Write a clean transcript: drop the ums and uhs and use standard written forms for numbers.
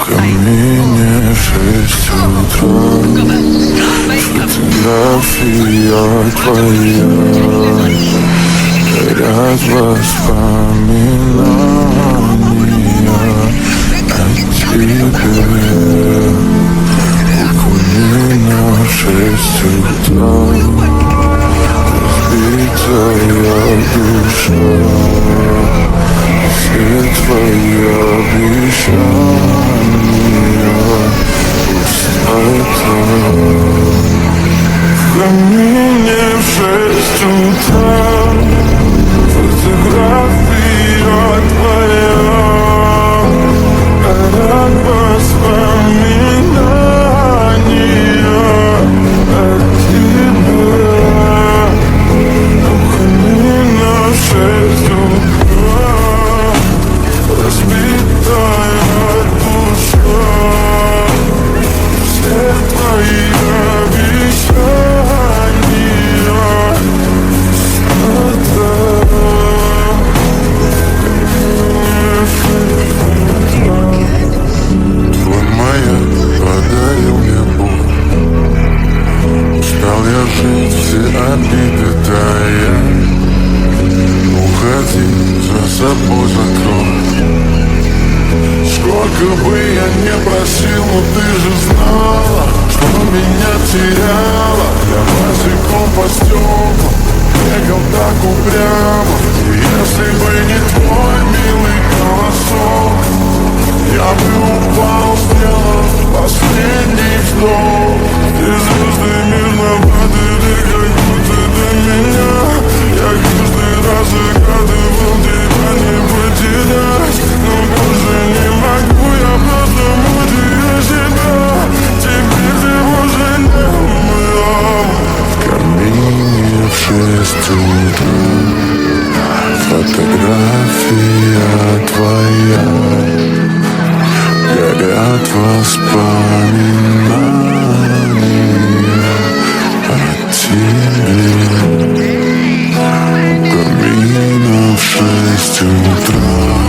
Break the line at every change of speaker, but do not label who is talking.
камине 6 утра. Фотография твоя, горят воспоминания о тебе. У камина 6 утра, разбитая душа, все твои обещания пустота. В камине в 6 утра, фотография твоя, горят воспоминания о тебе. В камине в 6 утра, разбитая душа, все твои обещания. Твой маяк подарил мне боль, устал я жить, все обиды тая. Уходи, за собой закрой. Сколько бы я не просил, но ты же знала, что меня теряла. Я босиком по стеклам бегал так упрямо. И если бы не твой милый голосок, я бы упал, сделав последний вдох. Ты звезды мирно падали, как будто до меня. Я каждый раз загадывал тебя не потерять, но больше не могу, я просто мучаю себя. Теперь ты уже не моя. В камине в 6 утра, фотография твоя, горят воспоминания о тебе. У камина в 6 утра.